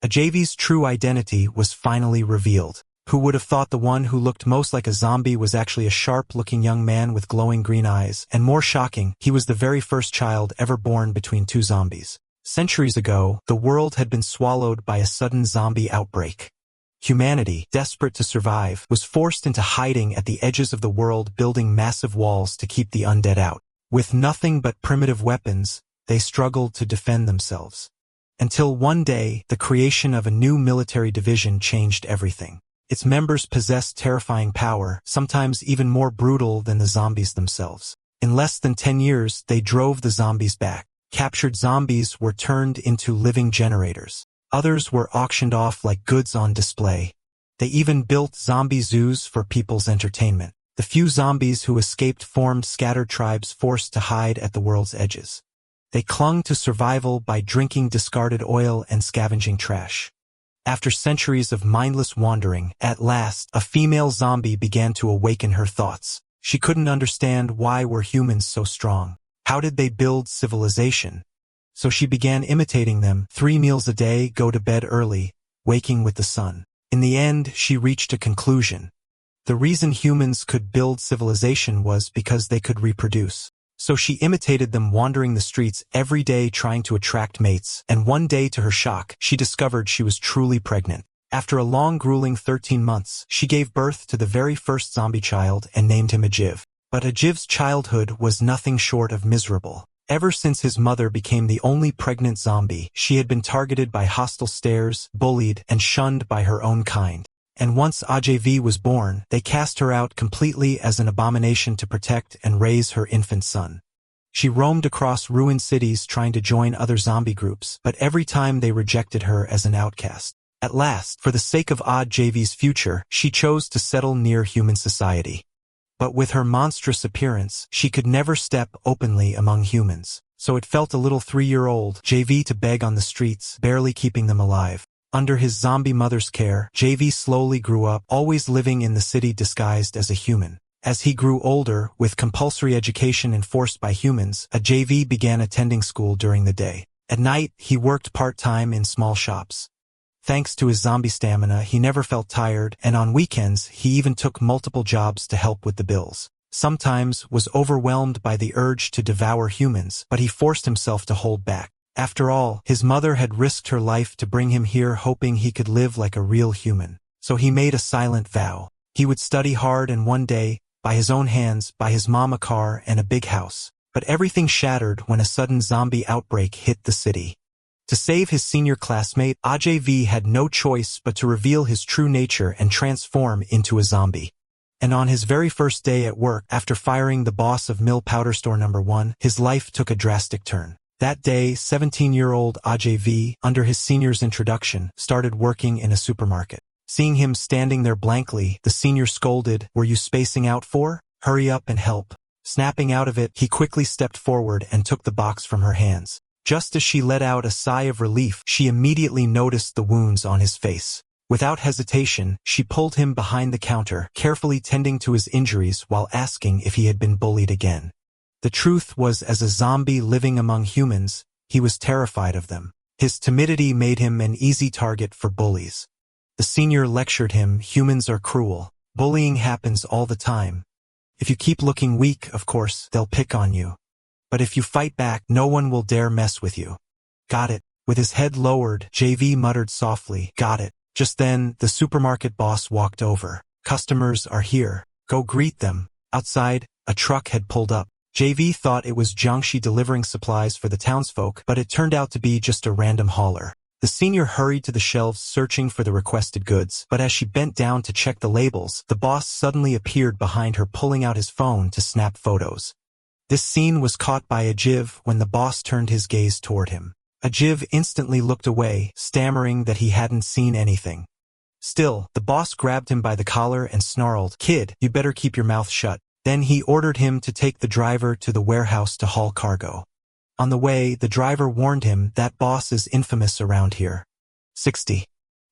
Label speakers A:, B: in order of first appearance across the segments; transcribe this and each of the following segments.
A: Ajave's true identity was finally revealed. Who would have thought the one who looked most like a zombie was actually a sharp-looking young man with glowing green eyes, and more shocking, he was the very first child ever born between two zombies. Centuries ago, the world had been swallowed by a sudden zombie outbreak. Humanity, desperate to survive, was forced into hiding at the edges of the world, building massive walls to keep the undead out. With nothing but primitive weapons, they struggled to defend themselves. Until one day, the creation of a new military division changed everything. Its members possessed terrifying power, sometimes even more brutal than the zombies themselves. In less than 10 years, they drove the zombies back. Captured zombies were turned into living generators. Others were auctioned off like goods on display. They even built zombie zoos for people's entertainment. The few zombies who escaped formed scattered tribes forced to hide at the world's edges. They clung to survival by drinking discarded oil and scavenging trash. After centuries of mindless wandering, at last, a female zombie began to awaken her thoughts. She couldn't understand why were humans so strong. How did they build civilization? So she began imitating them: 3 meals a day, go to bed early, waking with the sun. In the end, she reached a conclusion. The reason humans could build civilization was because they could reproduce. So she imitated them, wandering the streets every day trying to attract mates, and one day, to her shock, she discovered she was truly pregnant. After a long, grueling 13 months, she gave birth to the very first zombie child and named him Ajave. But Ajave's childhood was nothing short of miserable. Ever since his mother became the only pregnant zombie, she had been targeted by hostile stares, bullied, and shunned by her own kind. And once Ajave was born, they cast her out completely as an abomination to protect and raise her infant son. She roamed across ruined cities trying to join other zombie groups, but every time they rejected her as an outcast. At last, for the sake of Ajave's future, she chose to settle near human society. But with her monstrous appearance, she could never step openly among humans. So it felt a little 3-year-old Ajave to beg on the streets, barely keeping them alive. Under his zombie mother's care, Ajave slowly grew up, always living in the city disguised as a human. As he grew older, with compulsory education enforced by humans, Ajave began attending school during the day. At night, he worked part-time in small shops. Thanks to his zombie stamina, he never felt tired, and on weekends, he even took multiple jobs to help with the bills. Sometimes was overwhelmed by the urge to devour humans, but he forced himself to hold back. After all, his mother had risked her life to bring him here, hoping he could live like a real human. So he made a silent vow. He would study hard and one day, by his own hands, buy his mom a car and a big house. But everything shattered when a sudden zombie outbreak hit the city. To save his senior classmate, Ajave had no choice but to reveal his true nature and transform into a zombie. And on his very first day at work, after firing the boss of Mill Powder Store No. 1, his life took a drastic turn. That day, 17-year-old Ajave, under his senior's introduction, started working in a supermarket. Seeing him standing there blankly, the senior scolded, "Were you spacing out for? Hurry up and help." Snapping out of it, he quickly stepped forward and took the box from her hands. Just as she let out a sigh of relief, she immediately noticed the wounds on his face. Without hesitation, she pulled him behind the counter, carefully tending to his injuries while asking if he had been bullied again. The truth was, as a zombie living among humans, he was terrified of them. His timidity made him an easy target for bullies. The senior lectured him, "Humans are cruel. Bullying happens all the time. If you keep looking weak, of course, they'll pick on you. But if you fight back, no one will dare mess with you." "Got it." With his head lowered, Ajave muttered softly, "Got it." Just then, the supermarket boss walked over. "Customers are here. Go greet them." Outside, a truck had pulled up. Ajave thought it was Jangi delivering supplies for the townsfolk, but it turned out to be just a random hauler. The senior hurried to the shelves searching for the requested goods, but as she bent down to check the labels, the boss suddenly appeared behind her, pulling out his phone to snap photos. This scene was caught by Ajave when the boss turned his gaze toward him. Ajave instantly looked away, stammering that he hadn't seen anything. Still, the boss grabbed him by the collar and snarled, "Kid, you better keep your mouth shut." Then he ordered him to take the driver to the warehouse to haul cargo. On the way, the driver warned him that boss is infamous around here. 60.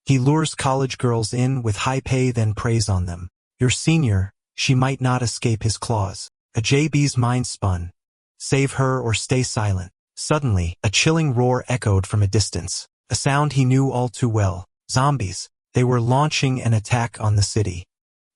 A: He lures college girls in with high pay, then preys on them. Your senior, she might not escape his claws. Ajabe's mind spun. Save her or stay silent. Suddenly, a chilling roar echoed from a distance. A sound he knew all too well. Zombies. They were launching an attack on the city.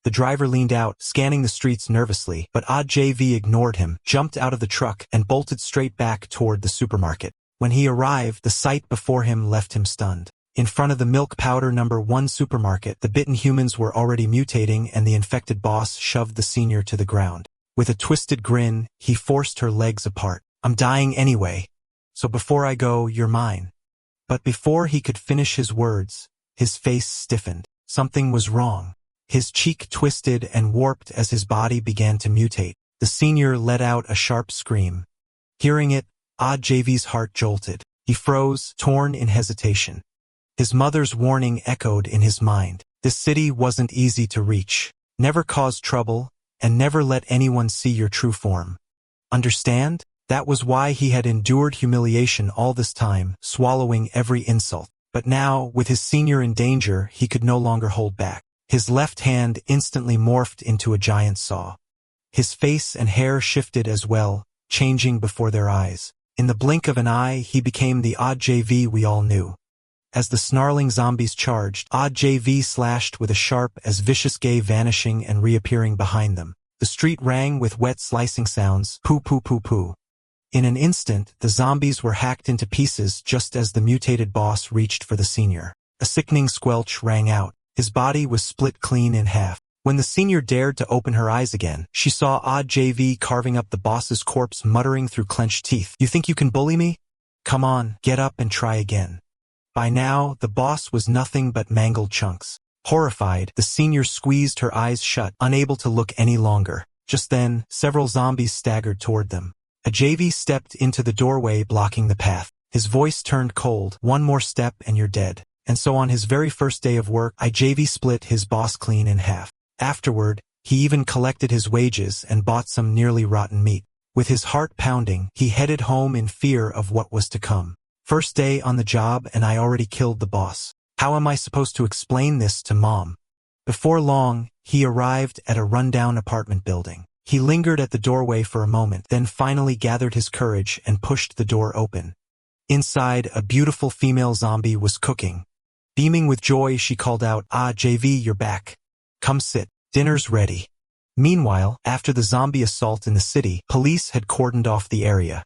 A: The driver leaned out, scanning the streets nervously, but Ajave ignored him, jumped out of the truck, and bolted straight back toward the supermarket. When he arrived, the sight before him left him stunned. In front of the milk powder #1 supermarket, the bitten humans were already mutating and the infected boss shoved the senior to the ground. With a twisted grin, he forced her legs apart. I'm dying anyway. So before I go, you're mine. But before he could finish his words, his face stiffened. Something was wrong. His cheek twisted and warped as his body began to mutate. The senior let out a sharp scream. Hearing it, Ajave's heart jolted. He froze, torn in hesitation. His mother's warning echoed in his mind. This city wasn't easy to reach. Never cause trouble, and never let anyone see your true form. Understand? That was why he had endured humiliation all this time, swallowing every insult. But now, with his senior in danger, he could no longer hold back. His left hand instantly morphed into a giant saw. His face and hair shifted as well, changing before their eyes. In the blink of an eye, he became the Ajave we all knew. As the snarling zombies charged, Ajave slashed with a sharp as vicious gaze, vanishing and reappearing behind them. The street rang with wet slicing sounds, poo poo poo poo. In an instant, the zombies were hacked into pieces just as the mutated boss reached for the senior. A sickening squelch rang out. His body was split clean in half. When the senior dared to open her eyes again, she saw Ajave carving up the boss's corpse, muttering through clenched teeth, "You think you can bully me? Come on, get up and try again." By now, the boss was nothing but mangled chunks. Horrified, the senior squeezed her eyes shut, unable to look any longer. Just then, several zombies staggered toward them. Ajave stepped into the doorway, blocking the path. His voice turned cold. "One more step and you're dead." And so on his very first day of work, Ajave split his boss clean in half. Afterward, he even collected his wages and bought some nearly rotten meat. With his heart pounding, he headed home in fear of what was to come. First day on the job and I already killed the boss. How am I supposed to explain this to Mom? Before long, he arrived at a rundown apartment building. He lingered at the doorway for a moment, then finally gathered his courage and pushed the door open. Inside, a beautiful female zombie was cooking. Beaming with joy, she called out, "Ajave, you're back. Come sit. Dinner's ready." Meanwhile, after the zombie assault in the city, police had cordoned off the area.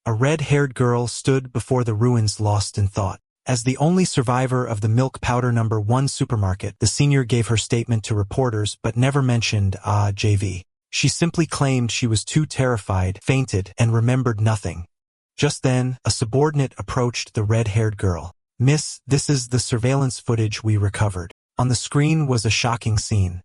A: A red-haired girl stood before the ruins, lost in thought. As the only survivor of the milk powder #1 supermarket, the senior gave her statement to reporters but never mentioned Ajave. She simply claimed she was too terrified, fainted, and remembered nothing. Just then, a subordinate approached the red-haired girl. "Miss, this is the surveillance footage we recovered." On the screen was a shocking scene.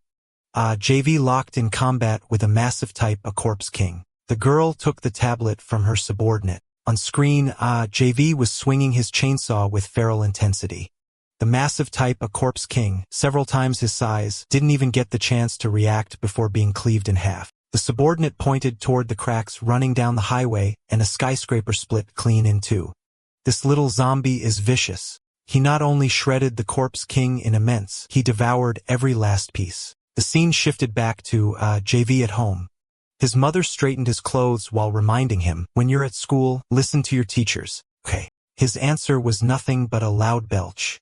A: Ajave locked in combat with a massive type, a corpse king. The girl took the tablet from her subordinate. On screen, Ajave was swinging his chainsaw with feral intensity. The massive type, a corpse king, several times his size, didn't even get the chance to react before being cleaved in half. The subordinate pointed toward the cracks running down the highway, and a skyscraper split clean in two. This little zombie is vicious. He not only shredded the corpse king in immense, he devoured every last piece. The scene shifted back to Ajave at home. His mother straightened his clothes while reminding him, "When you're at school, listen to your teachers, okay?" His answer was nothing but a loud belch.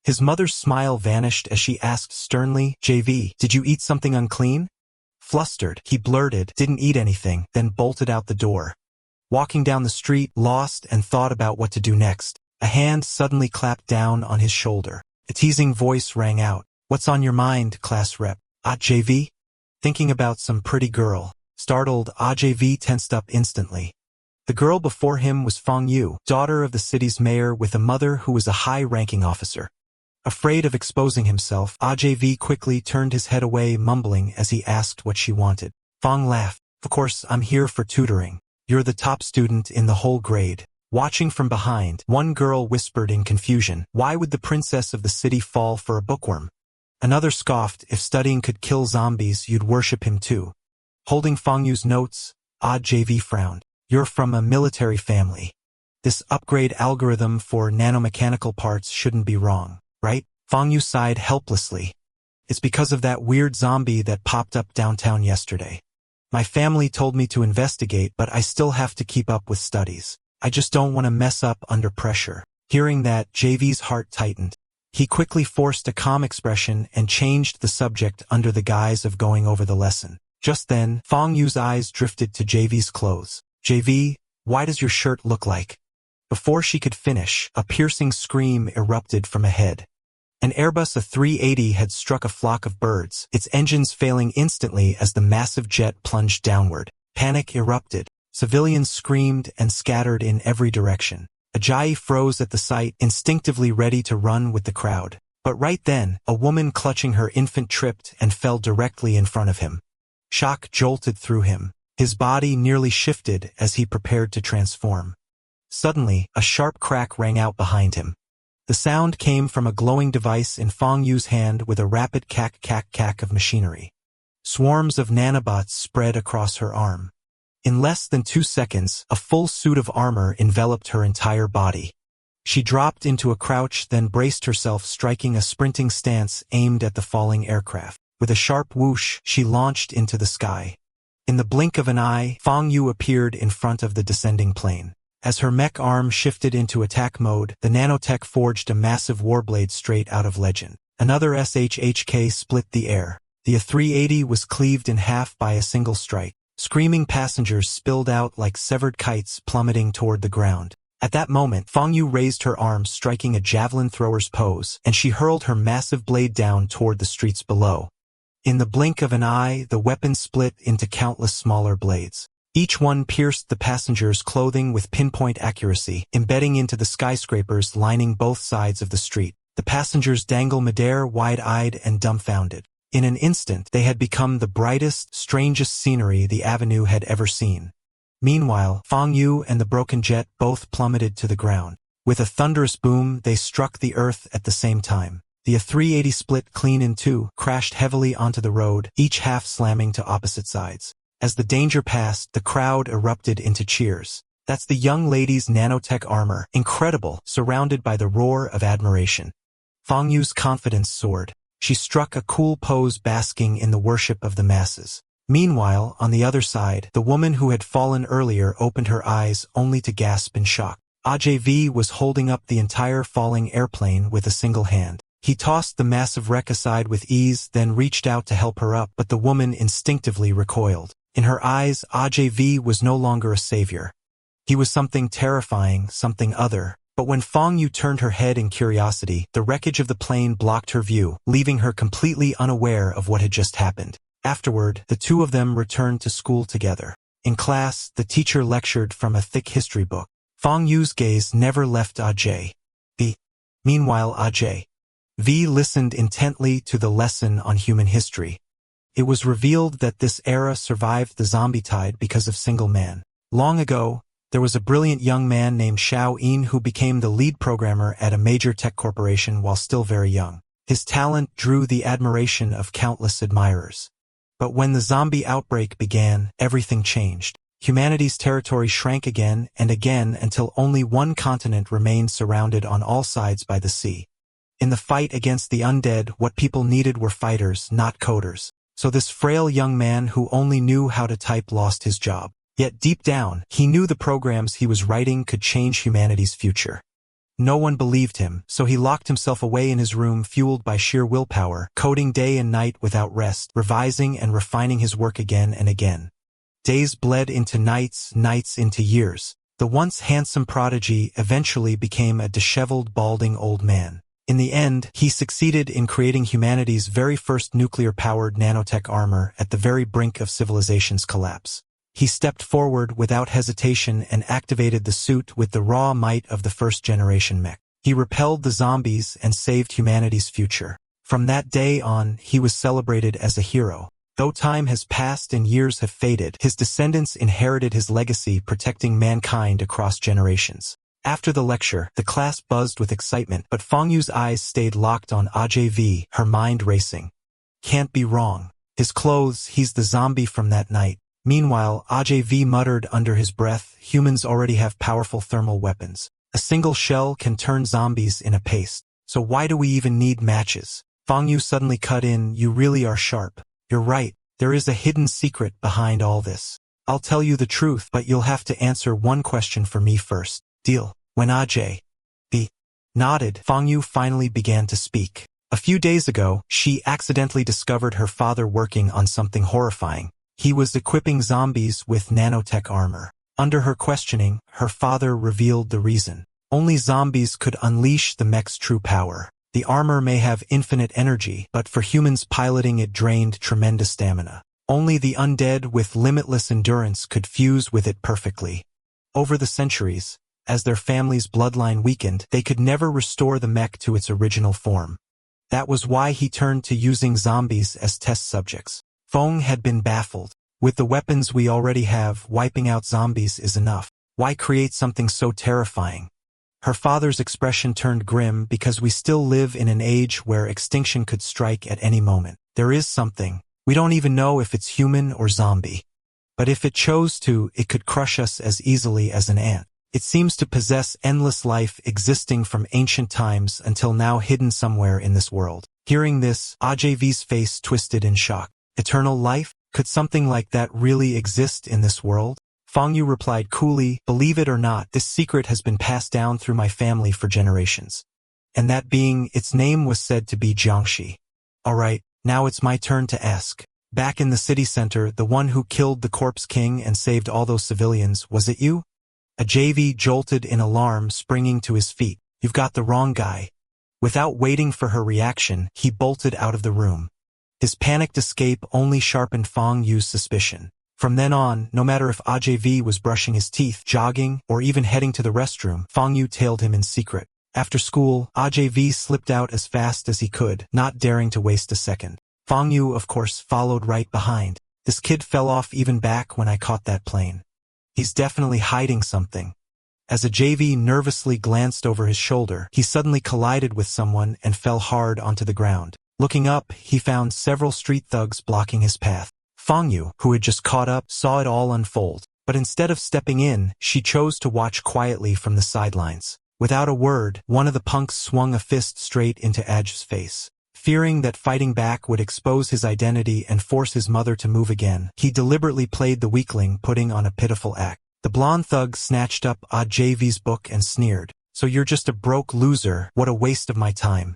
A: His mother's smile vanished as she asked sternly, "JV, did you eat something unclean?" Flustered, he blurted, "Didn't eat anything," then bolted out the door. Walking down the street, lost and thought about what to do next, a hand suddenly clapped down on his shoulder. A teasing voice rang out, "What's on your mind, class rep? Ajave?" Thinking about some pretty girl. Startled, Ajave tensed up instantly. The girl before him was Fong Yu, daughter of the city's mayor with a mother who was a high-ranking officer. Afraid of exposing himself, Ajave quickly turned his head away, mumbling as he asked what she wanted. Fong laughed. "Of course, I'm here for tutoring. You're the top student in the whole grade." Watching from behind, one girl whispered in confusion, "Why would the princess of the city fall for a bookworm?" Another scoffed, "If studying could kill zombies, you'd worship him too." Holding Fong Yu's notes, Ajave frowned. "You're from a military family. This upgrade algorithm for nanomechanical parts shouldn't be wrong, right?" Fong Yu sighed helplessly. "It's because of that weird zombie that popped up downtown yesterday. My family told me to investigate, but I still have to keep up with studies. I just don't want to mess up under pressure." Hearing that, JV's heart tightened. He quickly forced a calm expression and changed the subject under the guise of going over the lesson. Just then, Fong Yu's eyes drifted to JV's clothes. JV, why does your shirt look like? Before she could finish, a piercing scream erupted from ahead. An Airbus A380 had struck a flock of birds, its engines failing instantly as the massive jet plunged downward. Panic erupted. Civilians screamed and scattered in every direction. Ajave froze at the sight, instinctively ready to run with the crowd. But right then, a woman clutching her infant tripped and fell directly in front of him. Shock jolted through him. His body nearly shifted as he prepared to transform. Suddenly, a sharp crack rang out behind him. The sound came from a glowing device in Fong Yu's hand with a rapid cack of machinery. Swarms of nanobots spread across her arm. In less than 2 seconds, a full suit of armor enveloped her entire body. She dropped into a crouch, then braced herself, striking a sprinting stance aimed at the falling aircraft. With a sharp whoosh, she launched into the sky. In the blink of an eye, Fong Yu appeared in front of the descending plane. As her mech arm shifted into attack mode, the nanotech forged a massive warblade straight out of legend. Another SHHK split the air. The A380 was cleaved in half by a single strike. Screaming passengers spilled out like severed kites, plummeting toward the ground. At that moment, Fong Yu raised her arms, striking a javelin thrower's pose, and she hurled her massive blade down toward the streets below. In the blink of an eye, the weapon split into countless smaller blades. Each one pierced the passengers' clothing with pinpoint accuracy, embedding into the skyscrapers lining both sides of the street. The passengers dangled midair, wide-eyed and dumbfounded. In an instant, they had become the brightest, strangest scenery the avenue had ever seen. Meanwhile, Fong Yu and the broken jet both plummeted to the ground. With a thunderous boom, they struck the earth at the same time. The A380 split clean in two, crashed heavily onto the road, each half slamming to opposite sides. As the danger passed, the crowd erupted into cheers. That's the young lady's nanotech armor, incredible, surrounded by the roar of admiration. Fong Yu's confidence soared. She struck a cool pose, basking in the worship of the masses. Meanwhile, on the other side, the woman who had fallen earlier opened her eyes only to gasp in shock. Ajave was holding up the entire falling airplane with a single hand. He tossed the massive wreck aside with ease, then reached out to help her up, but the woman instinctively recoiled. In her eyes, Ajave was no longer a savior. He was something terrifying, something other. But when Fong Yu turned her head in curiosity, the wreckage of the plane blocked her view, leaving her completely unaware of what had just happened. Afterward, the two of them returned to school together. In class, the teacher lectured from a thick history book. Fong Yu's gaze never left Ajave. Meanwhile, Ajave listened intently to the lesson on human history. It was revealed that this era survived the zombie tide because of single man. Long ago, there was a brilliant young man named Xiao Yin who became the lead programmer at a major tech corporation while still very young. His talent drew the admiration of countless admirers. But when the zombie outbreak began, everything changed. Humanity's territory shrank again and again until only one continent remained, surrounded on all sides by the sea. In the fight against the undead, what people needed were fighters, not coders. So this frail young man who only knew how to type lost his job. Yet deep down, he knew the programs he was writing could change humanity's future. No one believed him, so he locked himself away in his room, fueled by sheer willpower, coding day and night without rest, revising and refining his work again and again. Days bled into nights, nights into years. The once handsome prodigy eventually became a disheveled, balding old man. In the end, he succeeded in creating humanity's very first nuclear-powered nanotech armor at the very brink of civilization's collapse. He stepped forward without hesitation and activated the suit with the raw might of the first-generation mech. He repelled the zombies and saved humanity's future. From that day on, he was celebrated as a hero. Though time has passed and years have faded, his descendants inherited his legacy, protecting mankind across generations. After the lecture, the class buzzed with excitement, but Fong Yu's eyes stayed locked on Ajave, her mind racing. Can't be wrong. His clothes, he's the zombie from that night. Meanwhile, Ajave muttered under his breath, humans already have powerful thermal weapons. A single shell can turn zombies in a paste. So why do we even need matches? Fong Yu suddenly cut in, you really are sharp. You're right, there is a hidden secret behind all this. I'll tell you the truth, but you'll have to answer one question for me first. Deal. When Ajave nodded, Fang Yu finally began to speak. A few days ago, she accidentally discovered her father working on something horrifying. He was equipping zombies with nanotech armor. Under her questioning, her father revealed the reason. Only zombies could unleash the mech's true power. The armor may have infinite energy, but for humans piloting it drained tremendous stamina. Only the undead with limitless endurance could fuse with it perfectly. Over the centuries, as their family's bloodline weakened, they could never restore the mech to its original form. That was why he turned to using zombies as test subjects. Feng had been baffled. With the weapons we already have, wiping out zombies is enough. Why create something so terrifying? Her father's expression turned grim because we still live in an age where extinction could strike at any moment. There is something. We don't even know if it's human or zombie. But if it chose to, it could crush us as easily as an ant. It seems to possess endless life existing from ancient times until now hidden somewhere in this world. Hearing this, Ajave's face twisted in shock. Eternal life? Could something like that really exist in this world? Fang Yu replied coolly, believe it or not, this secret has been passed down through my family for generations. And that being, its name was said to be Jiangxi. Alright, now it's my turn to ask. Back in the city center, the one who killed the corpse king and saved all those civilians, was it you? Ajave jolted in alarm, springing to his feet. You've got the wrong guy. Without waiting for her reaction, he bolted out of the room. His panicked escape only sharpened Fang Yu's suspicion. From then on, no matter if Ajave was brushing his teeth, jogging, or even heading to the restroom, Fang Yu tailed him in secret. After school, Ajave slipped out as fast as he could, not daring to waste a second. Fang Yu, of course, followed right behind. This kid fell off even back when I caught that plane. He's definitely hiding something. As Ajave nervously glanced over his shoulder, he suddenly collided with someone and fell hard onto the ground. Looking up, he found several street thugs blocking his path. Fang Yu, who had just caught up, saw it all unfold. But instead of stepping in, she chose to watch quietly from the sidelines. Without a word, one of the punks swung a fist straight into Aj's face. Fearing that fighting back would expose his identity and force his mother to move again, he deliberately played the weakling, putting on a pitiful act. The blonde thug snatched up Ajave's book and sneered. So you're just a broke loser, what a waste of my time.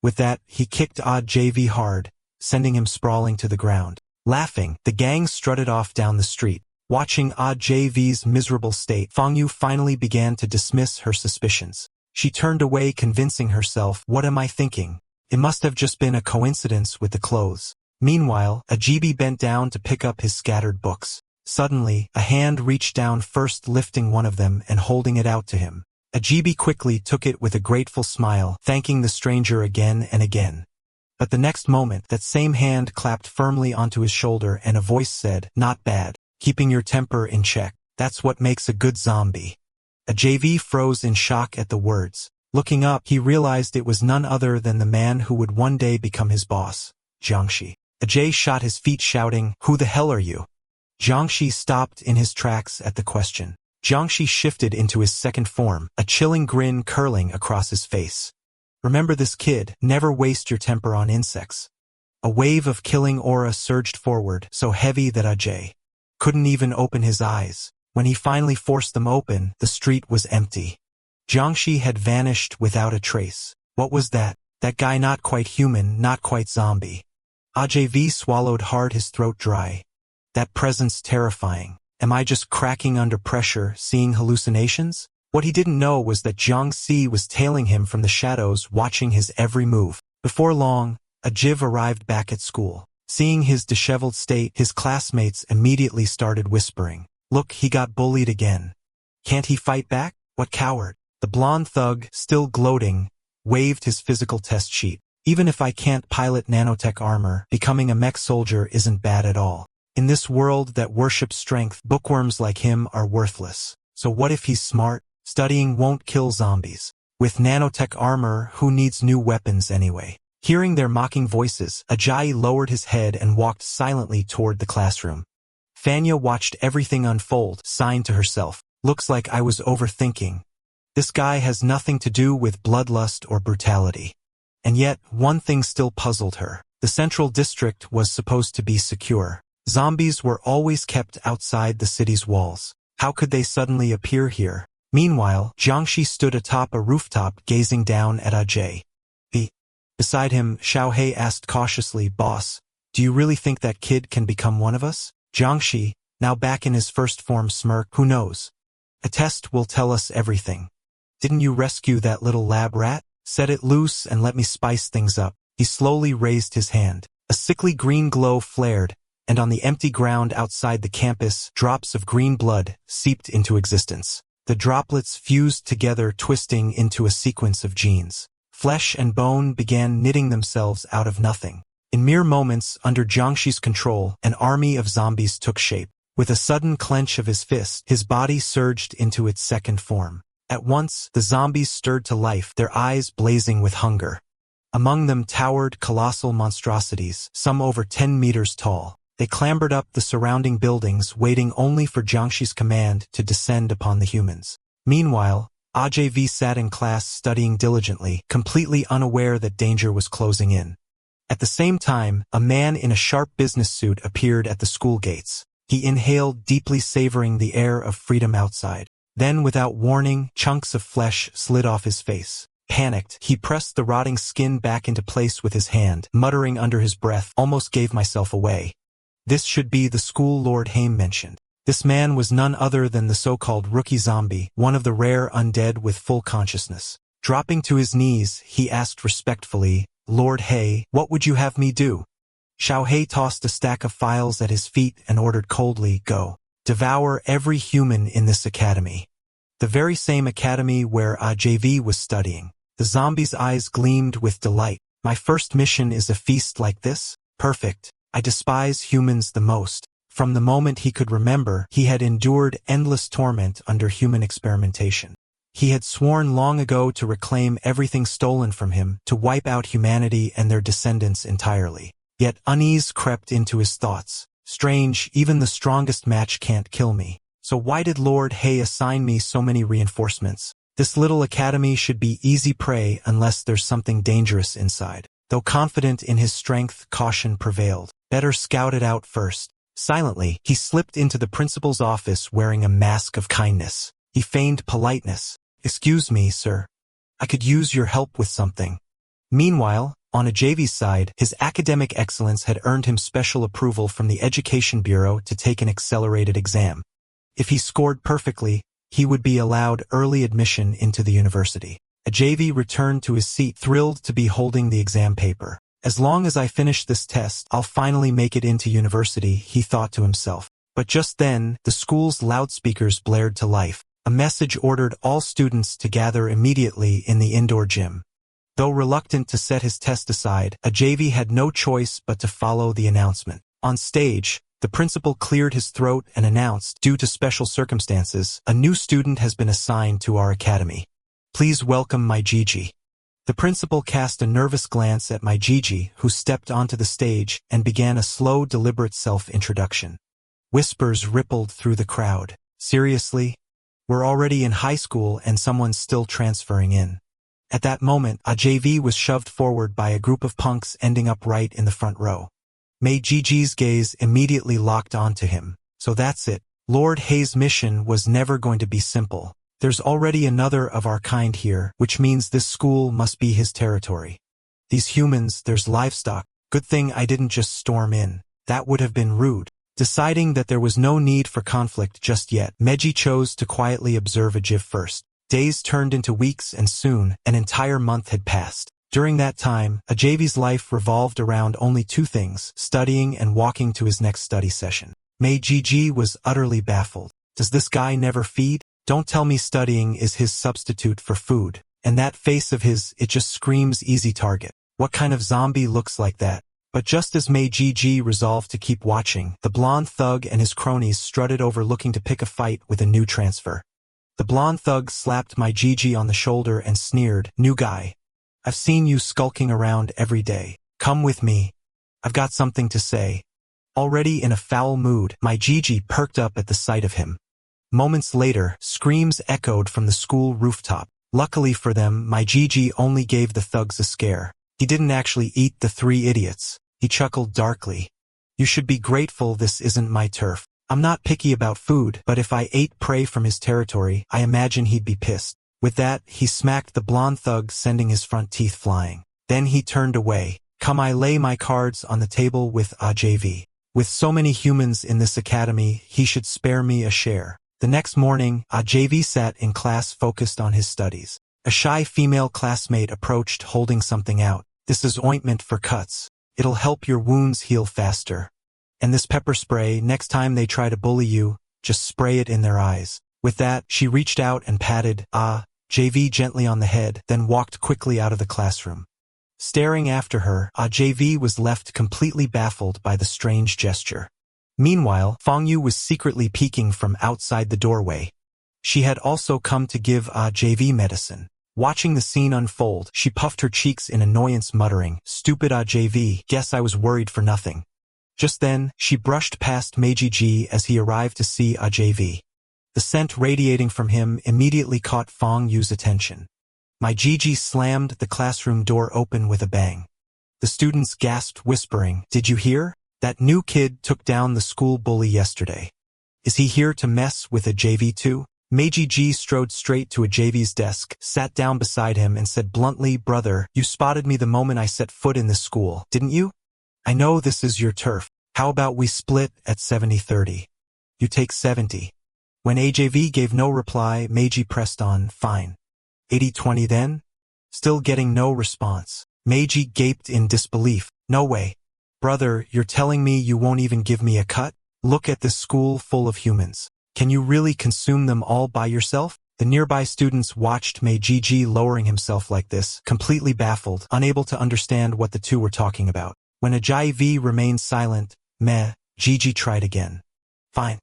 A: With that, he kicked Ajave hard, sending him sprawling to the ground. Laughing, the gang strutted off down the street. Watching Ajave's miserable state, Fang Yu finally began to dismiss her suspicions. She turned away, convincing herself, what am I thinking? It must have just been a coincidence with the clothes. Meanwhile, Ajave bent down to pick up his scattered books. Suddenly, a hand reached down, first lifting one of them and holding it out to him. Ajave quickly took it with a grateful smile, thanking the stranger again and again. But the next moment, that same hand clapped firmly onto his shoulder and a voice said, not bad. Keeping your temper in check. That's what makes a good zombie. Ajave froze in shock at the words. Looking up, he realized it was none other than the man who would one day become his boss, Jiangxi. Ajay shot his feet, shouting, who the hell are you? Jiangxi stopped in his tracks at the question. Jiangxi shifted into his second form, a chilling grin curling across his face. Remember this, kid, never waste your temper on insects. A wave of killing aura surged forward, so heavy that Ajay couldn't even open his eyes. When he finally forced them open, the street was empty. Jiangxi had vanished without a trace. What was that? That guy not quite human, not quite zombie. Ajave swallowed hard, his throat dry. That presence terrifying. Am I just cracking under pressure, seeing hallucinations? What he didn't know was that Jiangxi was tailing him from the shadows, watching his every move. Before long, Ajave arrived back at school. Seeing his disheveled state, his classmates immediately started whispering. Look, he got bullied again. Can't he fight back? What coward? The blonde thug, still gloating, waved his physical test sheet. Even if I can't pilot nanotech armor, becoming a mech soldier isn't bad at all. In this world that worships strength, bookworms like him are worthless. So what if he's smart? Studying won't kill zombies. With nanotech armor, who needs new weapons anyway? Hearing their mocking voices, Ajay lowered his head and walked silently toward the classroom. Fanya watched everything unfold, sighing to herself. Looks like I was overthinking. This guy has nothing to do with bloodlust or brutality. And yet, one thing still puzzled her. The central district was supposed to be secure. Zombies were always kept outside the city's walls. How could they suddenly appear here? Meanwhile, Jiangxi stood atop a rooftop gazing down at Ajave. Beside him, Xiaohei asked cautiously, "Boss, do you really think that kid can become one of us?" Jiangxi, now back in his first form, smirked. "Who knows? A test will tell us everything. Didn't you rescue that little lab rat? Set it loose and let me spice things up." He slowly raised his hand. A sickly green glow flared, and on the empty ground outside the campus, drops of green blood seeped into existence. The droplets fused together, twisting into a sequence of genes. Flesh and bone began knitting themselves out of nothing. In mere moments, under Jiangxi's control, an army of zombies took shape. With a sudden clench of his fist, his body surged into its second form. At once, the zombies stirred to life, their eyes blazing with hunger. Among them towered colossal monstrosities, some over 10 meters tall. They clambered up the surrounding buildings, waiting only for Jiangxi's command to descend upon the humans. Meanwhile, Ajave sat in class studying diligently, completely unaware that danger was closing in. At the same time, a man in a sharp business suit appeared at the school gates. He inhaled deeply, savoring the air of freedom outside. Then, without warning, chunks of flesh slid off his face. Panicked, he pressed the rotting skin back into place with his hand, muttering under his breath, "Almost gave myself away." This should be the school Lord Haim mentioned. This man was none other than the so-called rookie zombie, one of the rare undead with full consciousness. Dropping to his knees, he asked respectfully, "Lord Hay, what would you have me do?" Xiaohei tossed a stack of files at his feet and ordered coldly, "Go. Devour every human in this academy." The very same academy where Ajave was studying. The zombie's eyes gleamed with delight. "My first mission is a feast like this? Perfect. I despise humans the most." From the moment he could remember, he had endured endless torment under human experimentation. He had sworn long ago to reclaim everything stolen from him, to wipe out humanity and their descendants entirely. Yet unease crept into his thoughts. Strange, even the strongest match can't kill me. So why did Lord Hay assign me so many reinforcements? This little academy should be easy prey unless there's something dangerous inside. Though confident in his strength, caution prevailed. Better scout it out first. Silently, he slipped into the principal's office wearing a mask of kindness. He feigned politeness. "Excuse me, sir. I could use your help with something." Meanwhile, on Ajave's side, his academic excellence had earned him special approval from the Education Bureau to take an accelerated exam. If he scored perfectly, he would be allowed early admission into the university. Ajave returned to his seat, thrilled to be holding the exam paper. "As long as I finish this test, I'll finally make it into university," he thought to himself. But just then, the school's loudspeakers blared to life. A message ordered all students to gather immediately in the indoor gym. Though reluctant to set his test aside, Ajave had no choice but to follow the announcement. On stage, the principal cleared his throat and announced, "Due to special circumstances, a new student has been assigned to our academy. Please welcome my Gigi." The principal cast a nervous glance at my Gigi, who stepped onto the stage and began a slow, deliberate self-introduction. Whispers rippled through the crowd. "Seriously? We're already in high school and someone's still transferring in." At that moment, Ajave was shoved forward by a group of punks, ending up right in the front row. Mei Gigi's gaze immediately locked onto him. So that's it. Lord Hay's mission was never going to be simple. There's already another of our kind here, which means this school must be his territory. These humans, there's livestock. Good thing I didn't just storm in. That would have been rude. Deciding that there was no need for conflict just yet, Meiji chose to quietly observe Ajave first. Days turned into weeks and soon, an entire month had passed. During that time, Ajave's life revolved around only two things, studying and walking to his next study session. Mei Gigi was utterly baffled. Does this guy never feed? Don't tell me studying is his substitute for food. And that face of his, it just screams easy target. What kind of zombie looks like that? But just as Mei Gigi resolved to keep watching, the blonde thug and his cronies strutted over looking to pick a fight with a new transfer. The blonde thug slapped Mei Gigi on the shoulder and sneered, "New guy. I've seen you skulking around every day. Come with me. I've got something to say." Already in a foul mood, Mei Gigi perked up at the sight of him. Moments later, screams echoed from the school rooftop. Luckily for them, Mei Gigi only gave the thugs a scare. He didn't actually eat the three idiots. He chuckled darkly. "You should be grateful this isn't my turf. I'm not picky about food, but if I ate prey from his territory, I imagine he'd be pissed. With that, he smacked the blonde thug, sending his front teeth flying. Then he turned away. Come, I lay my cards on the table with Ajave. With so many humans in this academy, he should spare me a share. The next morning, Ajave sat in class focused on his studies. A shy female classmate approached holding something out. This is ointment for cuts. It'll help your wounds heal faster. And this pepper spray, next time they try to bully you, just spray it in their eyes. With that, she reached out and patted Ajave gently on the head, then walked quickly out of the classroom. Staring after her, Ajave was left completely baffled by the strange gesture. Meanwhile, Fangyu was secretly peeking from outside the doorway. She had also come to give Ajave medicine. Watching the scene unfold, she puffed her cheeks in annoyance, muttering, "Stupid Ajave, guess I was worried for nothing." Just then, she brushed past Meiji as he arrived to see Ajave. The scent radiating from him immediately caught Fangyu's attention. Meiji slammed the classroom door open with a bang. The students gasped, whispering, "Did you hear? That new kid took down the school bully yesterday. Is he here to mess with Ajave too?" Meiji strode straight to Ajave's desk, sat down beside him and said bluntly, "Brother, you spotted me the moment I set foot in this school, didn't you? I know this is your turf. How about we split at 70-30? You take 70. When Ajave gave no reply, Meiji pressed on, "Fine. 80-20 then?" Still getting no response. Meiji gaped in disbelief. "No way. Brother, you're telling me you won't even give me a cut? Look at this school full of humans. Can you really consume them all by yourself?" The nearby students watched Meiji lowering himself like this, completely baffled, unable to understand what the two were talking about. When Ajave remained silent, Meiji tried again. "Fine.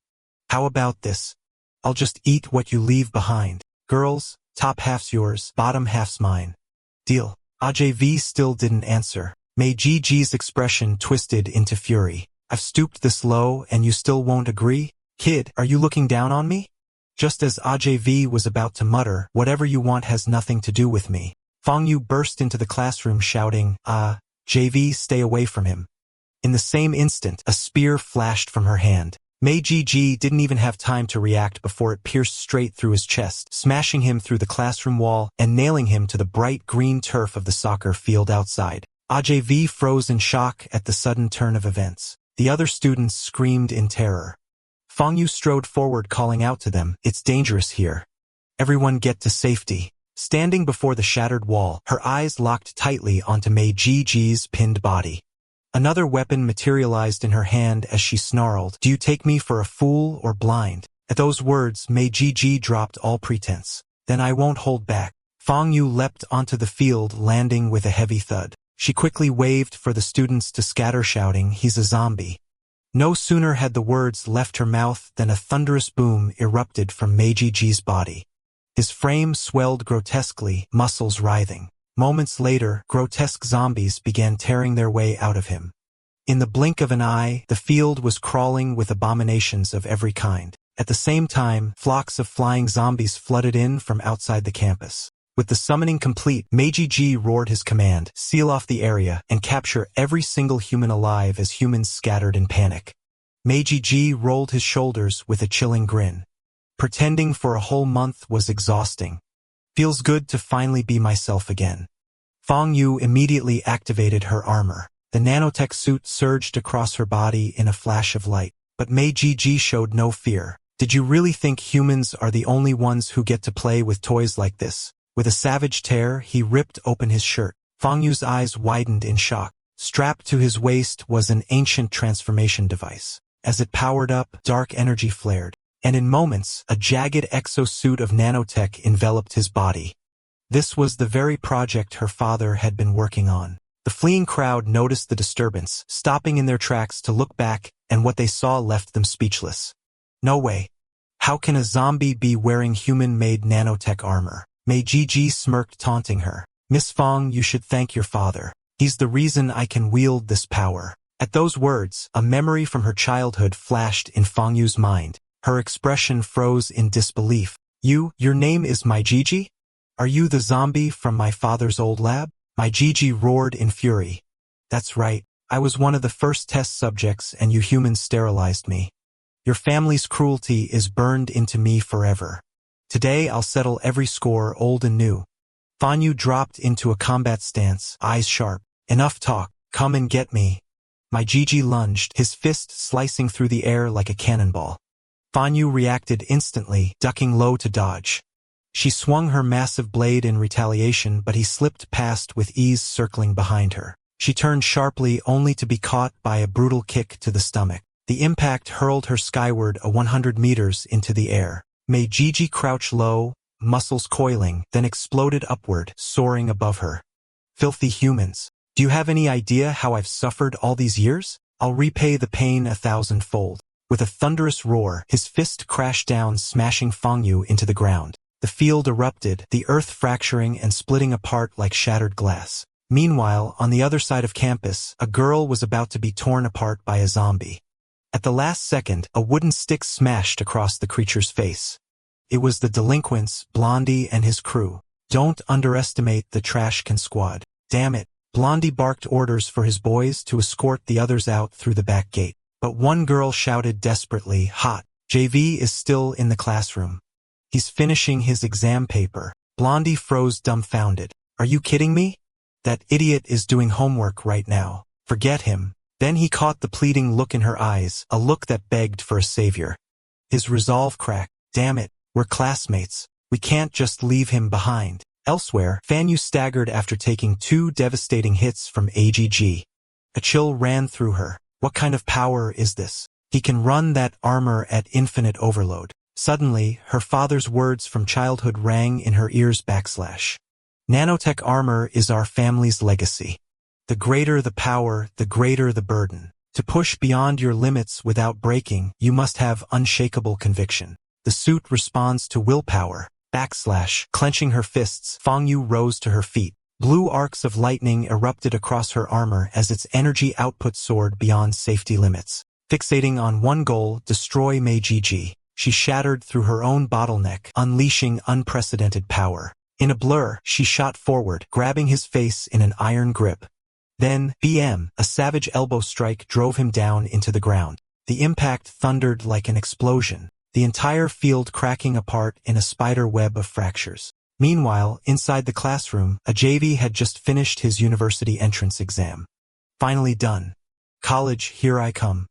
A: How about this? I'll just eat what you leave behind. Girls, top half's yours, bottom half's mine. Deal." Ajave still didn't answer. Meiji's expression twisted into fury. "I've stooped this low and you still won't agree? Kid, are you looking down on me?" Just as Ajave was about to mutter, "Whatever you want has nothing to do with me," Fangyu burst into the classroom shouting, "Ajave, stay away from him." In the same instant, a spear flashed from her hand. Meiji didn't even have time to react before it pierced straight through his chest, smashing him through the classroom wall and nailing him to the bright green turf of the soccer field outside. Ajave froze in shock at the sudden turn of events. The other students screamed in terror. Fangyu strode forward, calling out to them, "It's dangerous here. Everyone get to safety." Standing before the shattered wall, her eyes locked tightly onto Meiji's pinned body. Another weapon materialized in her hand as she snarled, "Do you take me for a fool or blind?" At those words, Meiji dropped all pretense. "Then I won't hold back." Fangyu leapt onto the field, landing with a heavy thud. She quickly waved for the students to scatter, shouting, "He's a zombie." No sooner had the words left her mouth than a thunderous boom erupted from Meiji's body. His frame swelled grotesquely, muscles writhing. Moments later, grotesque zombies began tearing their way out of him. In the blink of an eye, the field was crawling with abominations of every kind. At the same time, flocks of flying zombies flooded in from outside the campus. With the summoning complete, Meiji roared his command, "Seal off the area and capture every single human alive," as humans scattered in panic. Meiji rolled his shoulders with a chilling grin. Pretending for a whole month was exhausting. Feels good to finally be myself again. Fangyu immediately activated her armor. The nanotech suit surged across her body in a flash of light, but Meiji showed no fear. "Did you really think humans are the only ones who get to play with toys like this?" With a savage tear, he ripped open his shirt. Fangyu's eyes widened in shock. Strapped to his waist was an ancient transformation device. As it powered up, dark energy flared, and in moments, a jagged exosuit of nanotech enveloped his body. This was the very project her father had been working on. The fleeing crowd noticed the disturbance, stopping in their tracks to look back, and what they saw left them speechless. "No way. How can a zombie be wearing human-made nanotech armor?" Meiji smirked, taunting her. "Miss Fang, you should thank your father. He's the reason I can wield this power." At those words, a memory from her childhood flashed in Fangyu's mind. Her expression froze in disbelief. Your name is Meiji? Are you the zombie from my father's old lab?" Meiji roared in fury. "That's right. I was one of the first test subjects and you humans sterilized me. Your family's cruelty is burned into me forever. Today I'll settle every score, old and new. Fanyu dropped into a combat stance, eyes sharp. Enough talk, come and get me. My Gigi lunged, his fist slicing through the air like a cannonball. Fanyu reacted instantly, ducking low to dodge. She swung her massive blade in retaliation, but he slipped past with ease, circling behind her. She turned sharply, only to be caught by a brutal kick to the stomach. The impact hurled her skyward 100 meters into the air. Made Gigi crouch low, muscles coiling, then exploded upward, soaring above her. Filthy humans. Do you have any idea how I've suffered all these years? I'll repay the pain 1,000-fold. With a thunderous roar, his fist crashed down, smashing Fanyu into the ground. The field erupted, the earth fracturing and splitting apart like shattered glass. Meanwhile, on the other side of campus, a girl was about to be torn apart by a zombie. At the last second, a wooden stick smashed across the creature's face. It was the delinquents, Blondie and his crew. Don't underestimate the Trashcan squad. Damn it. Blondie barked orders for his boys to escort the others out through the back gate. But one girl shouted desperately, "Hot! JV is still in the classroom. He's finishing his exam paper." Blondie froze dumbfounded. Are you kidding me? That idiot is doing homework right now. Forget him. Then he caught the pleading look in her eyes, a look that begged for a savior. His resolve cracked. Damn it, we're classmates. We can't just leave him behind. Elsewhere, Fanyu staggered after taking 2 devastating hits from AGG. A chill ran through her. What kind of power is this? He can run that armor at infinite overload. Suddenly, her father's words from childhood rang in her ears. Nanotech armor is our family's legacy. The greater the power, the greater the burden. To push beyond your limits without breaking, you must have unshakable conviction. The suit responds to willpower. Clenching her fists, Fanyu rose to her feet. Blue arcs of lightning erupted across her armor as its energy output soared beyond safety limits. Fixating on one goal, destroy Meiji, she shattered through her own bottleneck, unleashing unprecedented power. In a blur, she shot forward, grabbing his face in an iron grip. Then, BM, a savage elbow strike drove him down into the ground. The impact thundered like an explosion, the entire field cracking apart in a spider web of fractures. Meanwhile, inside the classroom, Ajave had just finished his university entrance exam. Finally done. College, here I come.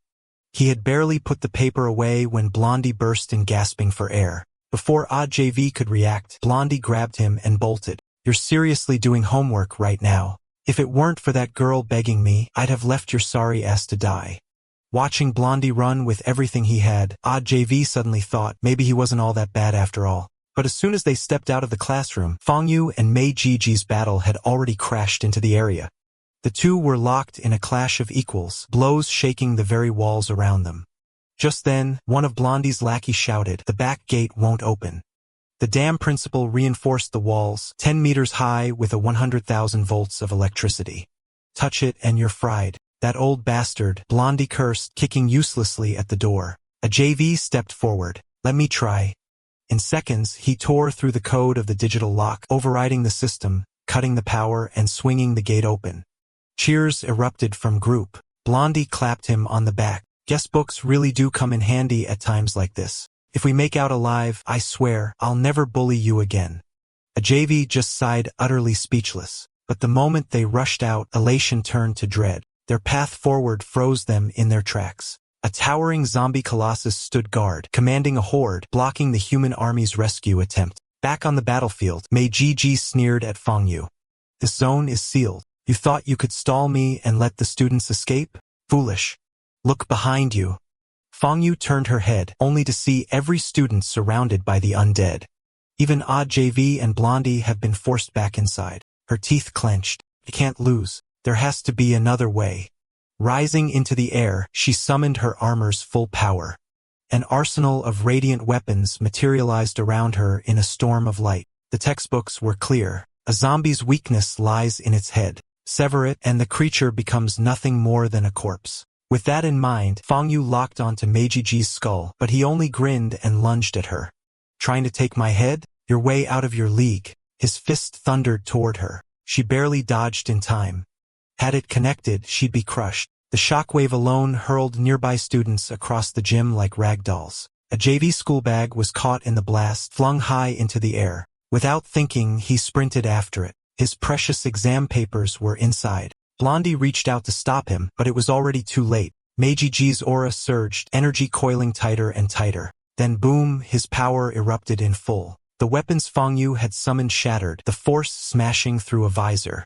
A: He had barely put the paper away when Blondie burst in, gasping for air. Before Ajave could react, Blondie grabbed him and bolted. You're seriously doing homework right now. If it weren't for that girl begging me, I'd have left your sorry ass to die. Watching Blondie run with everything he had, Ajave suddenly thought maybe he wasn't all that bad after all. But as soon as they stepped out of the classroom, Fanyu and Meiji's battle had already crashed into the area. The two were locked in a clash of equals, blows shaking the very walls around them. Just then, one of Blondie's lackeys shouted, "The back gate won't open." The dam principal reinforced the walls, 10 meters high with a 100,000 volts of electricity. Touch it and you're fried. That old bastard, Blondie cursed, kicking uselessly at the door. Ajave stepped forward. Let me try. In seconds, he tore through the code of the digital lock, overriding the system, cutting the power and swinging the gate open. Cheers erupted from group. Blondie clapped him on the back. Guest books really do come in handy at times like this. If we make out alive, I swear, I'll never bully you again. Ajave just sighed, utterly speechless. But the moment they rushed out, elation turned to dread. Their path forward froze them in their tracks. A towering zombie colossus stood guard, commanding a horde, blocking the human army's rescue attempt. Back on the battlefield, Meiji sneered at Fanyu. This zone is sealed. You thought you could stall me and let the students escape? Foolish. Look behind you. Fanyu turned her head, only to see every student surrounded by the undead. Even Ajave and Blondie have been forced back inside. Her teeth clenched. I can't lose. There has to be another way. Rising into the air, she summoned her armor's full power. An arsenal of radiant weapons materialized around her in a storm of light. The textbooks were clear. A zombie's weakness lies in its head. Sever it, and the creature becomes nothing more than a corpse. With that in mind, Fanyu locked onto Meiji's skull, but he only grinned and lunged at her. Trying to take my head? You're way out of your league. His fist thundered toward her. She barely dodged in time. Had it connected, she'd be crushed. The shockwave alone hurled nearby students across the gym like ragdolls. Ajave school bag was caught in the blast, flung high into the air. Without thinking, he sprinted after it. His precious exam papers were inside. Blondie reached out to stop him, but it was already too late. Meiji's aura surged, energy coiling tighter and tighter. Then boom, his power erupted in full. The weapons Fangyu had summoned shattered, the force smashing through a visor.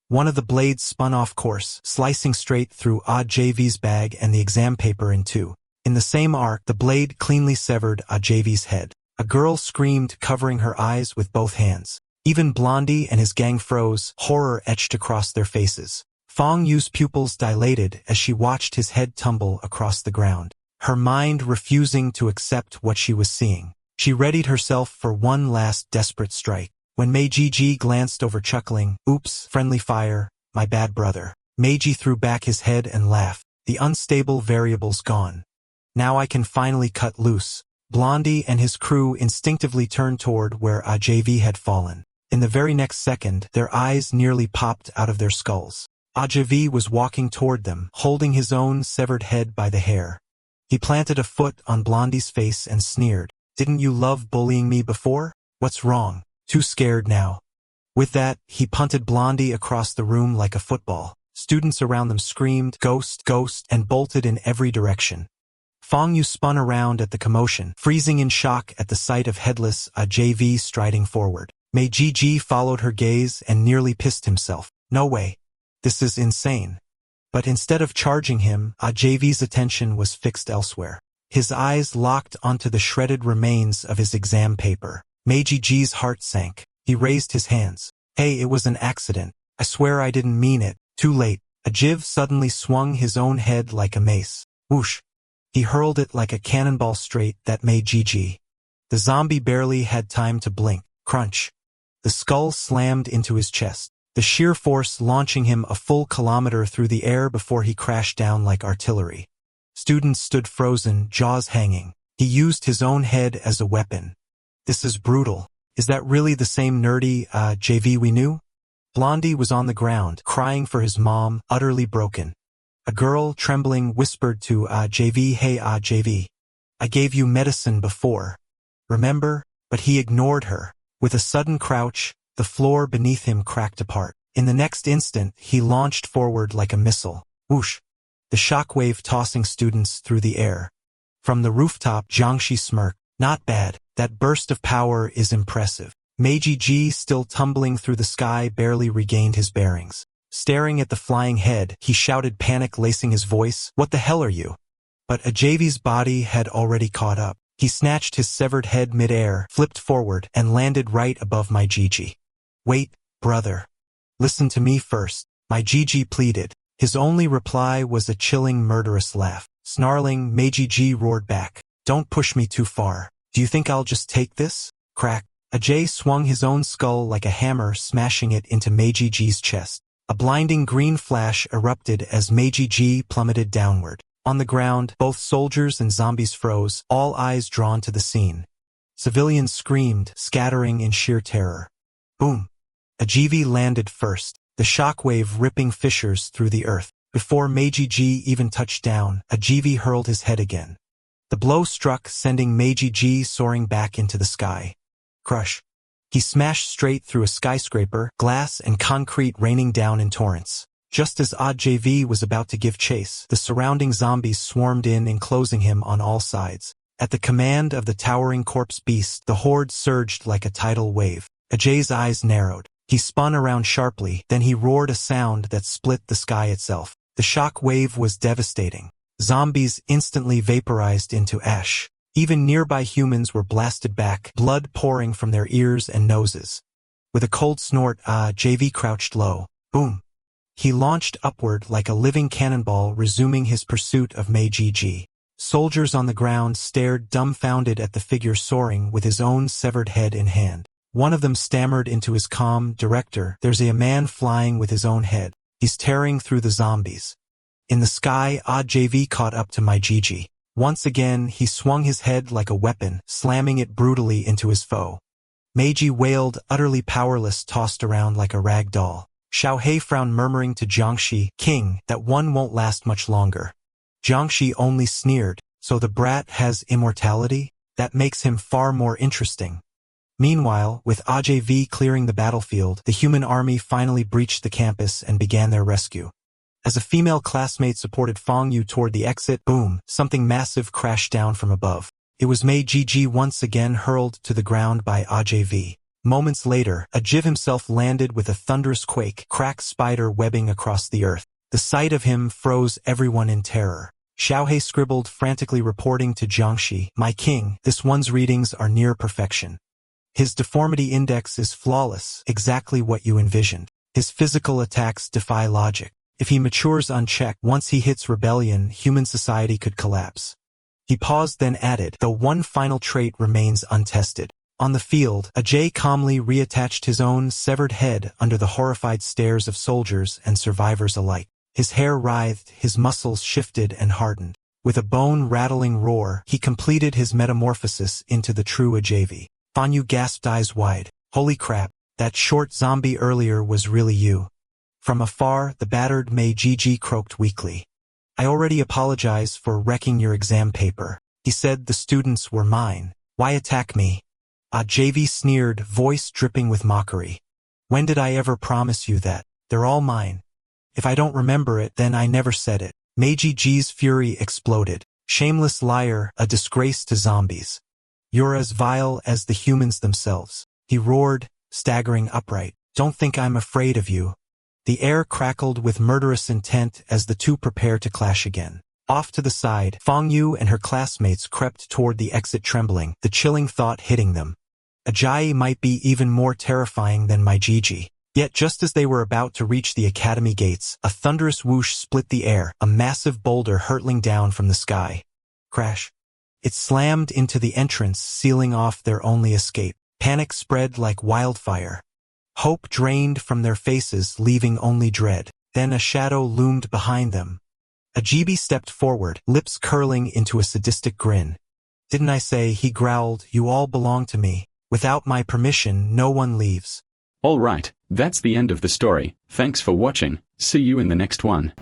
A: One of the blades spun off course, slicing straight through Ajave's bag and the exam paper in two. In the same arc, the blade cleanly severed Ajave's head. A girl screamed, covering her eyes with both hands. Even Blondie and his gang froze, horror etched across their faces. Fangyu's pupils dilated as she watched his head tumble across the ground, her mind refusing to accept what she was seeing. She readied herself for one last desperate strike. When Meiji glanced over chuckling, "Oops, friendly fire, my bad brother." Meiji threw back his head and laughed. The unstable variable's gone. Now I can finally cut loose. Blondie and his crew instinctively turned toward where Ajave had fallen. In the very next second, their eyes nearly popped out of their skulls. Ajave was walking toward them, holding his own severed head by the hair. He planted a foot on Blondie's face and sneered. "Didn't you love bullying me before? What's wrong? Too scared now?" With that, he punted Blondie across the room like a football. Students around them screamed, "Ghost, ghost," and bolted in every direction. Fangyu spun around at the commotion, freezing in shock at the sight of headless Ajave striding forward. Meiji followed her gaze and nearly pissed himself. "No way. This is insane." But instead of charging him, Ajave's attention was fixed elsewhere. His eyes locked onto the shredded remains of his exam paper. Meiji's heart sank. He raised his hands. "Hey, it was an accident. I swear I didn't mean it." Too late. Ajave suddenly swung his own head like a mace. Whoosh! He hurled it like a cannonball straight at Meiji. The zombie barely had time to blink. Crunch! The skull slammed into his chest, the sheer force launching him a full kilometer through the air before he crashed down like artillery. Students stood frozen, jaws hanging. He used his own head as a weapon. This is brutal. Is that really the same nerdy JV we knew? Blondie was on the ground, crying for his mom, utterly broken. A girl, trembling, whispered to JV, "Hey JV, I gave you medicine before. Remember?" But he ignored her. With a sudden crouch, the floor beneath him cracked apart. In the next instant, he launched forward like a missile. Whoosh! The shockwave tossing students through the air. From the rooftop, Jangi smirked. "Not bad. That burst of power is impressive." Meiji, still tumbling through the sky, barely regained his bearings. Staring at the flying head, he shouted, panic lacing his voice, "What the hell are you?" But Ajave's body had already caught up. He snatched his severed head mid-air, flipped forward, and landed right above Meiji. "Wait, brother. Listen to me first," Meiji pleaded. His only reply was a chilling, murderous laugh. Snarling, Meiji roared back, "Don't push me too far. Do you think I'll just take this?" Crack. Ajay swung his own skull like a hammer, smashing it into Meiji's chest. A blinding green flash erupted as Meiji plummeted downward. On the ground, both soldiers and zombies froze, all eyes drawn to the scene. Civilians screamed, scattering in sheer terror. Boom! Ajave landed first, the shockwave ripping fissures through the earth. Before Meiji even touched down, Ajave hurled his head again. The blow struck, sending Meiji soaring back into the sky. Crush! He smashed straight through a skyscraper, glass and concrete raining down in torrents. Just as Ajave was about to give chase, the surrounding zombies swarmed in, enclosing him on all sides. At the command of the towering corpse beast, the horde surged like a tidal wave. Ajay's eyes narrowed. He spun around sharply, then he roared a sound that split the sky itself. The shock wave was devastating. Zombies instantly vaporized into ash. Even nearby humans were blasted back, blood pouring from their ears and noses. With a cold snort, Ajave crouched low. Boom! He launched upward like a living cannonball, resuming his pursuit of Meiji. Soldiers on the ground stared dumbfounded at the figure soaring with his own severed head in hand. One of them stammered into his comm, "Director, there's a man flying with his own head. He's tearing through the zombies." In the sky, Ajave caught up to Meiji. Once again, he swung his head like a weapon, slamming it brutally into his foe. Meiji wailed, utterly powerless, tossed around like a rag doll. Xiaohei frowned, murmuring to Jiangxi, "King, that one won't last much longer." Jiangxi only sneered, "So the brat has immortality? That makes him far more interesting." Meanwhile, with Ajave clearing the battlefield, the human army finally breached the campus and began their rescue. As a female classmate supported Fang Yu toward the exit, boom, something massive crashed down from above. It was Mei Jiji once again hurled to the ground by Ajave. Moments later, Ajave himself landed with a thunderous quake, crack spider webbing across the earth. The sight of him froze everyone in terror. Xiaohei scribbled, frantically reporting to Jiangxi, "My king, this one's readings are near perfection. His deformity index is flawless, exactly what you envisioned. His physical attacks defy logic. If he matures unchecked, once he hits rebellion, human society could collapse." He paused, then added, "Though one final trait remains untested." On the field, Ajay calmly reattached his own severed head under the horrified stares of soldiers and survivors alike. His hair writhed, his muscles shifted and hardened. With a bone-rattling roar, he completed his metamorphosis into the true Ajave. Fang Yu gasped, eyes wide. "Holy crap, that short zombie earlier was really you." From afar, the battered Mei Jiji croaked weakly. "I already apologize for wrecking your exam paper. He said the students were mine. Why attack me?" Ajave sneered, voice dripping with mockery. "When did I ever promise you that? They're all mine. If I don't remember it, then I never said it." Mei Jiji's fury exploded. "Shameless liar, a disgrace to zombies. You're as vile as the humans themselves." He roared, staggering upright. "Don't think I'm afraid of you." The air crackled with murderous intent as the two prepared to clash again. Off to the side, Fang Yu and her classmates crept toward the exit, trembling, the chilling thought hitting them. Ajay might be even more terrifying than Mei Jiji. Yet just as they were about to reach the academy gates, a thunderous whoosh split the air, a massive boulder hurtling down from the sky. Crash. It slammed into the entrance, sealing off their only escape. Panic spread like wildfire. Hope drained from their faces, leaving only dread. Then a shadow loomed behind them. Ajave stepped forward, lips curling into a sadistic grin. "Didn't I say," he growled, "you all belong to me. Without my permission, no one leaves."
B: Alright, that's the end of the story. Thanks for watching. See you in the next one.